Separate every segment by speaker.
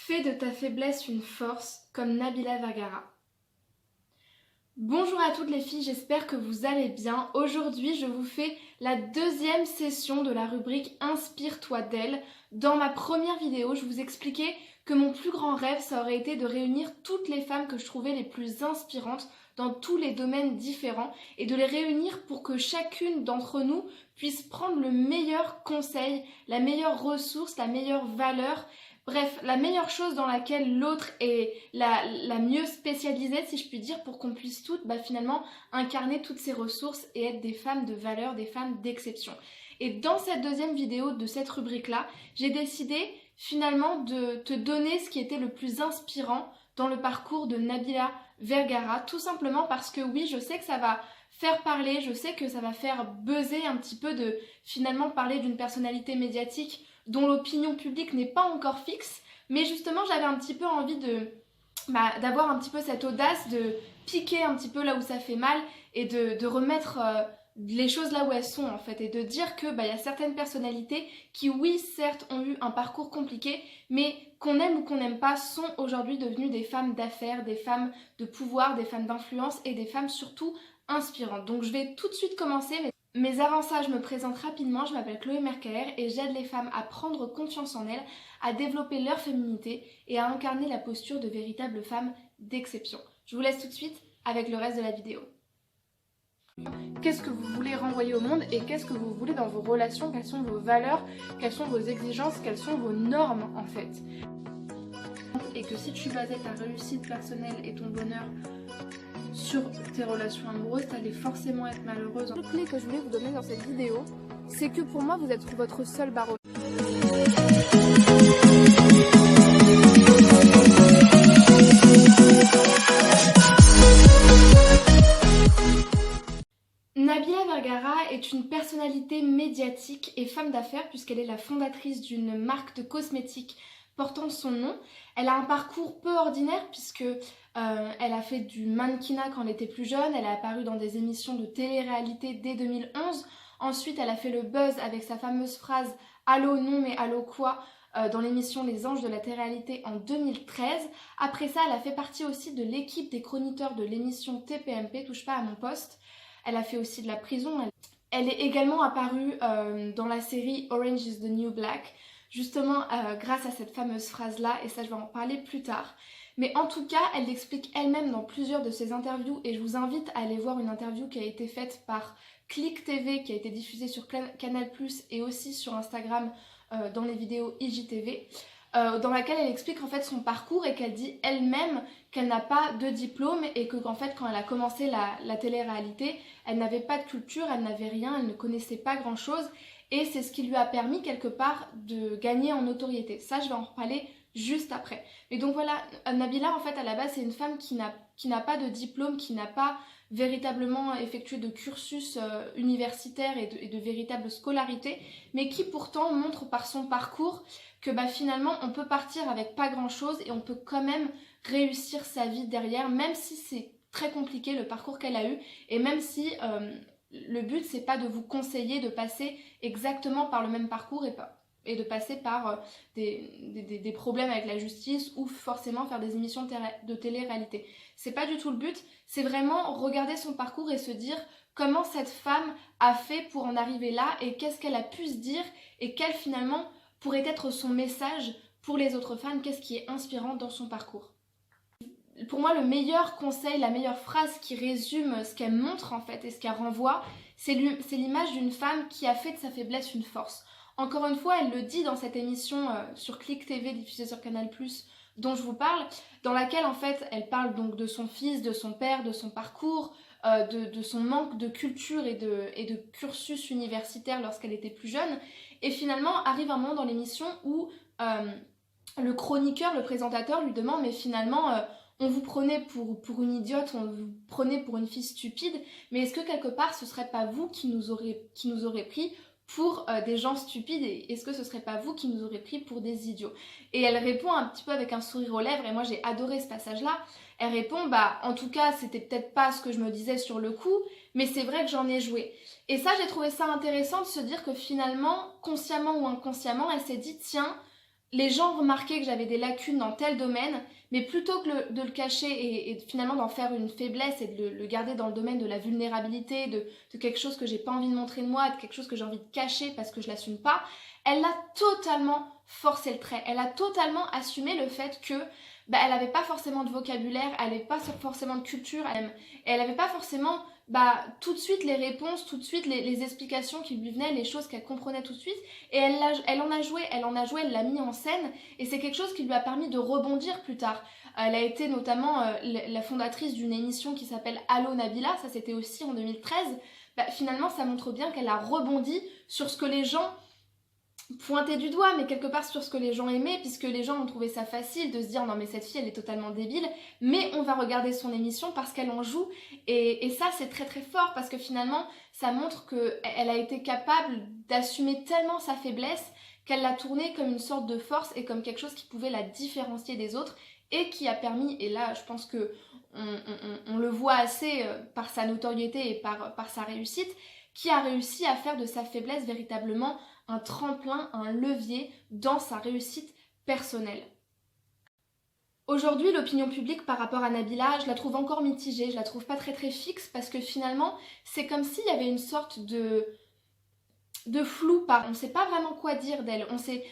Speaker 1: Fais de ta faiblesse une force, comme Nabila Vergara. Bonjour à toutes les filles, j'espère que vous allez bien. Aujourd'hui, je vous fais la deuxième session de la rubrique Inspire-toi d'elle. Dans ma première vidéo, je vous expliquais que mon plus grand rêve, ça aurait été de réunir toutes les femmes que je trouvais les plus inspirantes dans tous les domaines différents et de les réunir pour que chacune d'entre nous puisse prendre le meilleur conseil, la meilleure ressource, la meilleure valeur. Bref, la meilleure chose dans laquelle l'autre est la mieux spécialisée, si je puis dire, pour qu'on puisse toutes finalement incarner toutes ces ressources et être des femmes de valeur, des femmes d'exception. Et dans cette deuxième vidéo de cette rubrique-là, j'ai décidé finalement de te donner ce qui était le plus inspirant dans le parcours de Nabila Vergara, tout simplement parce que oui, je sais que ça va faire parler, je sais que ça va faire buzzer un petit peu de finalement parler d'une personnalité médiatique dont l'opinion publique n'est pas encore fixe, mais justement j'avais un petit peu envie d'avoir un petit peu cette audace de piquer un petit peu là où ça fait mal et de remettre les choses là où elles sont en fait, et de dire que y a certaines personnalités qui oui certes ont eu un parcours compliqué, mais qu'on aime ou qu'on n'aime pas sont aujourd'hui devenues des femmes d'affaires, des femmes de pouvoir, des femmes d'influence et des femmes surtout inspirantes. Donc je vais tout de suite commencer. Mais avant ça, je me présente rapidement, je m'appelle Chloé Mercaer et j'aide les femmes à prendre confiance en elles, à développer leur féminité et à incarner la posture de véritables femmes d'exception. Je vous laisse tout de suite avec le reste de la vidéo. Qu'est-ce que vous voulez renvoyer au monde et qu'est-ce que vous voulez dans vos relations? Quelles sont vos valeurs? Quelles sont vos exigences? Quelles sont vos normes en fait? Et que si tu basais ta réussite personnelle et ton bonheur sur tes relations amoureuses, t'allais forcément être malheureuse. La clé que je voulais vous donner dans cette vidéo, c'est que pour moi, vous êtes votre seul baromètre. Nabila Vergara est une personnalité médiatique et femme d'affaires puisqu'elle est la fondatrice d'une marque de cosmétiques portant son nom. Elle a un parcours peu ordinaire puisque elle a fait du mannequinat quand elle était plus jeune, elle a apparu dans des émissions de télé-réalité dès 2011. Ensuite, elle a fait le buzz avec sa fameuse phrase « Allô non mais allô quoi ?» dans l'émission Les Anges de la télé-réalité en 2013. Après ça, elle a fait partie aussi de l'équipe des chroniqueurs de l'émission TPMP, Touche pas à mon poste. Elle a fait aussi de la prison. Elle est également apparue dans la série Orange is the New Black, justement grâce à cette fameuse phrase-là, et ça je vais en parler plus tard. Mais en tout cas, elle l'explique elle-même dans plusieurs de ses interviews, et je vous invite à aller voir une interview qui a été faite par Click TV, qui a été diffusée sur Canal+, et aussi sur Instagram dans les vidéos IGTV, dans laquelle elle explique en fait son parcours et qu'elle dit elle-même qu'elle n'a pas de diplôme et qu'en fait quand elle a commencé la télé-réalité, elle n'avait pas de culture, elle n'avait rien, elle ne connaissait pas grand-chose, et c'est ce qui lui a permis quelque part de gagner en notoriété. Ça, je vais en reparler juste après. Mais donc voilà, Nabila en fait à la base c'est une femme qui n'a pas de diplôme, qui n'a pas véritablement effectué de cursus universitaire et de véritable scolarité, mais qui pourtant montre par son parcours que finalement on peut partir avec pas grand chose et on peut quand même réussir sa vie derrière, même si c'est très compliqué le parcours qu'elle a eu, et même si le but c'est pas de vous conseiller de passer exactement par le même parcours et de passer par des problèmes avec la justice ou forcément faire des émissions de télé-réalité. C'est pas du tout le but, c'est vraiment regarder son parcours et se dire comment cette femme a fait pour en arriver là et qu'est-ce qu'elle a pu se dire et quel finalement pourrait être son message pour les autres femmes, qu'est-ce qui est inspirant dans son parcours. Pour moi, le meilleur conseil, la meilleure phrase qui résume ce qu'elle montre en fait et ce qu'elle renvoie, c'est l'image d'une femme qui a fait de sa faiblesse une force. Encore une fois, elle le dit dans cette émission sur Click TV diffusée sur Canal+, dont je vous parle, dans laquelle en fait elle parle donc de son fils, de son père, de son parcours, de son manque de culture et de cursus universitaire lorsqu'elle était plus jeune. Et finalement, arrive un moment dans l'émission où le chroniqueur, le présentateur lui demande « mais finalement, on vous prenait pour une idiote, on vous prenait pour une fille stupide, mais est-ce que quelque part ce serait pas vous qui nous aurez pris pour des gens stupides, et est-ce que ce serait pas vous qui nous aurez pris pour des idiots ?» Et elle répond un petit peu avec un sourire aux lèvres, et moi j'ai adoré ce passage-là. Elle répond en tout cas c'était peut-être pas ce que je me disais sur le coup, mais c'est vrai que j'en ai joué. Et ça, j'ai trouvé ça intéressant de se dire que finalement, consciemment ou inconsciemment, elle s'est dit tiens, les gens remarquaient que j'avais des lacunes dans tel domaine, mais plutôt que de le cacher et finalement d'en faire une faiblesse et de le garder dans le domaine de la vulnérabilité, de quelque chose que j'ai pas envie de montrer de moi, de quelque chose que j'ai envie de cacher parce que je l'assume pas, elle a totalement forcé le trait. Elle a totalement assumé le fait que elle n'avait pas forcément de vocabulaire, elle n'avait pas forcément de culture, elle n'avait pas forcément tout de suite les réponses, tout de suite les explications qui lui venaient, les choses qu'elle comprenait tout de suite. Et elle en a joué, elle l'a mis en scène, et c'est quelque chose qui lui a permis de rebondir plus tard. Elle a été notamment la fondatrice d'une émission qui s'appelle Allo Nabila, ça c'était aussi en 2013. Finalement, ça montre bien qu'elle a rebondi sur ce que les gens pointaient du doigt, mais quelque part sur ce que les gens aimaient, puisque les gens ont trouvé ça facile de se dire non mais cette fille elle est totalement débile, mais on va regarder son émission parce qu'elle en joue, et ça c'est très très fort, parce que finalement ça montre qu'elle a été capable d'assumer tellement sa faiblesse qu'elle l'a tournée comme une sorte de force et comme quelque chose qui pouvait la différencier des autres, et qui a permis, et là je pense que on le voit assez par sa notoriété et par sa réussite, qui a réussi à faire de sa faiblesse véritablement un tremplin, un levier dans sa réussite personnelle. Aujourd'hui, l'opinion publique par rapport à Nabila, je la trouve encore mitigée, je la trouve pas très très fixe, parce que finalement, c'est comme s'il y avait une sorte de flou, on ne sait pas vraiment quoi dire d'elle, on sait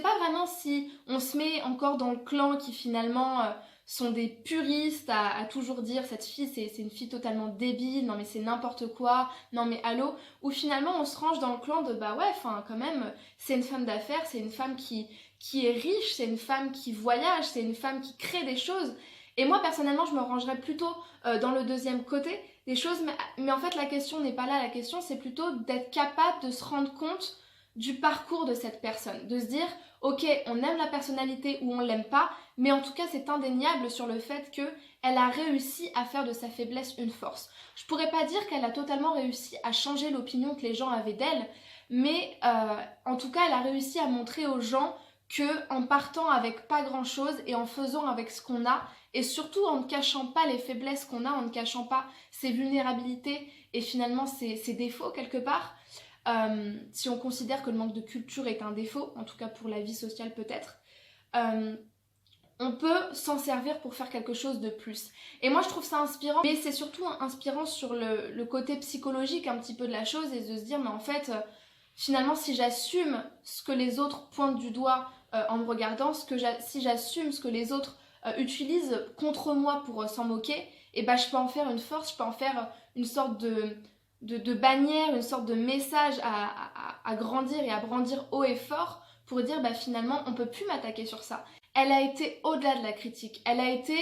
Speaker 1: pas vraiment si on se met encore dans le clan qui finalement sont des puristes à toujours dire cette fille c'est une fille totalement débile, non mais c'est n'importe quoi, non mais allô, ou finalement on se range dans le clan de ouais, enfin quand même, c'est une femme d'affaires, c'est une femme qui est riche, c'est une femme qui voyage, c'est une femme qui crée des choses. Et moi personnellement je me rangerais plutôt dans le deuxième côté des choses, mais en fait la question n'est pas là, la question c'est plutôt d'être capable de se rendre compte du parcours de cette personne, de se dire ok, on aime la personnalité ou on l'aime pas, mais en tout cas c'est indéniable sur le fait qu'elle a réussi à faire de sa faiblesse une force. Je pourrais pas dire qu'elle a totalement réussi à changer l'opinion que les gens avaient d'elle, mais en tout cas elle a réussi à montrer aux gens qu'en partant avec pas grand chose et en faisant avec ce qu'on a, et surtout en ne cachant pas les faiblesses qu'on a, en ne cachant pas ses vulnérabilités et finalement ses défauts quelque part, si on considère que le manque de culture est un défaut, en tout cas pour la vie sociale peut-être, on peut s'en servir pour faire quelque chose de plus. Et moi je trouve ça inspirant, mais c'est surtout inspirant sur le côté psychologique un petit peu de la chose, et de se dire mais en fait finalement si j'assume ce que les autres pointent du doigt en me regardant, si j'assume ce que les autres utilisent contre moi pour s'en moquer, et je peux en faire une force, je peux en faire une sorte de bannière, une sorte de message à grandir et à brandir haut et fort pour dire finalement on peut plus m'attaquer sur ça. Elle a été au-delà de la critique, elle a été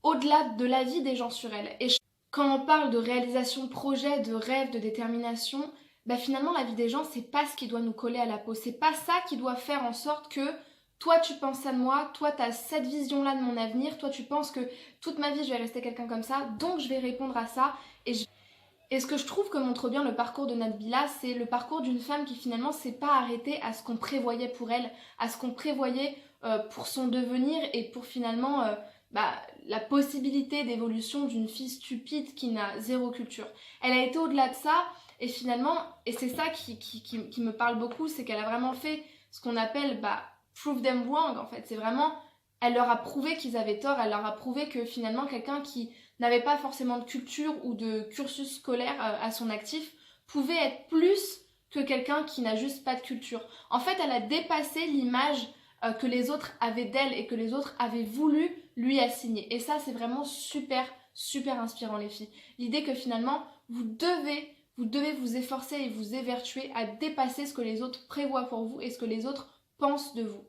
Speaker 1: au-delà de l'avis des gens sur elle. Et quand on parle de réalisation de projet, de rêve, de détermination, finalement la vie des gens c'est pas ce qui doit nous coller à la peau, c'est pas ça qui doit faire en sorte que toi tu penses ça de moi, toi tu as cette vision là de mon avenir, toi tu penses que toute ma vie je vais rester quelqu'un comme ça, donc je vais répondre à ça. Et ce que je trouve que montre bien le parcours de Nabila, c'est le parcours d'une femme qui finalement s'est pas arrêtée à ce qu'on prévoyait pour elle, à ce qu'on prévoyait pour son devenir et pour finalement la possibilité d'évolution d'une fille stupide qui n'a zéro culture. Elle a été au-delà de ça, et finalement, et c'est ça qui me parle beaucoup, c'est qu'elle a vraiment fait ce qu'on appelle prove them wrong en fait. C'est vraiment, elle leur a prouvé qu'ils avaient tort, elle leur a prouvé que finalement quelqu'un qui n'avait pas forcément de culture ou de cursus scolaire à son actif pouvait être plus que quelqu'un qui n'a juste pas de culture. En fait, elle a dépassé l'image que les autres avaient d'elle et que les autres avaient voulu lui assigner. Et ça, c'est vraiment super, super inspirant les filles. L'idée que finalement, vous devez vous efforcer et vous évertuer à dépasser ce que les autres prévoient pour vous et ce que les autres pensent de vous.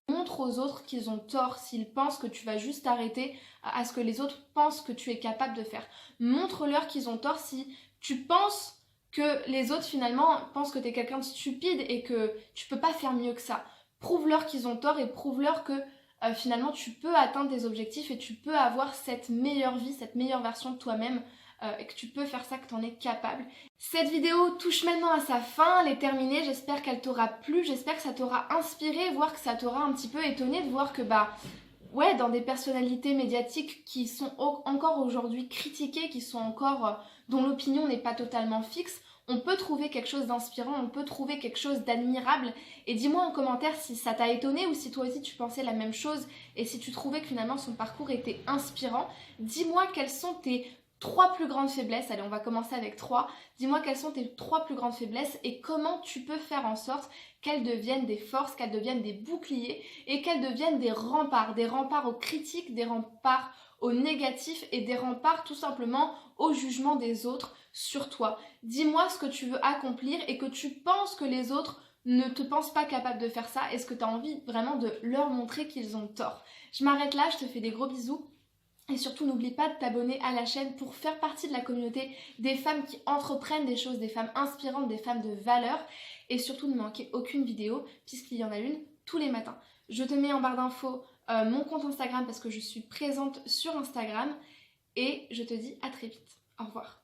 Speaker 1: Montre aux autres qu'ils ont tort s'ils pensent que tu vas juste t'arrêter à ce que les autres pensent que tu es capable de faire. Montre-leur qu'ils ont tort si tu penses que les autres finalement pensent que tu es quelqu'un de stupide et que tu peux pas faire mieux que ça. Prouve-leur qu'ils ont tort et prouve-leur que finalement tu peux atteindre tes objectifs et tu peux avoir cette meilleure vie, cette meilleure version de toi-même, et que tu peux faire ça, que tu en es capable. Cette vidéo touche maintenant à sa fin, elle est terminée, j'espère qu'elle t'aura plu, j'espère que ça t'aura inspiré, voire que ça t'aura un petit peu étonné de voir que ouais, dans des personnalités médiatiques qui sont encore aujourd'hui critiquées, qui sont encore dont l'opinion n'est pas totalement fixe, on peut trouver quelque chose d'inspirant, on peut trouver quelque chose d'admirable. Et dis-moi en commentaire si ça t'a étonné ou si toi aussi tu pensais la même chose et si tu trouvais que finalement son parcours était inspirant. Dis-moi quelles sont tes 3 plus grandes faiblesses. Allez, on va commencer avec 3. Dis-moi quelles sont tes 3 plus grandes faiblesses et comment tu peux faire en sorte qu'elles deviennent des forces, qu'elles deviennent des boucliers et qu'elles deviennent des remparts aux critiques, des remparts aux négatifs et des remparts tout simplement au jugement des autres sur toi. Dis-moi ce que tu veux accomplir et que tu penses que les autres ne te pensent pas capable de faire ça. Est-ce que tu as envie vraiment de leur montrer qu'ils ont tort? Je m'arrête là, je te fais des gros bisous. Et surtout, n'oublie pas de t'abonner à la chaîne pour faire partie de la communauté des femmes qui entreprennent des choses, des femmes inspirantes, des femmes de valeur. Et surtout, ne manquez aucune vidéo puisqu'il y en a une tous les matins. Je te mets en barre d'infos mon compte Instagram parce que je suis présente sur Instagram. Et je te dis à très vite. Au revoir.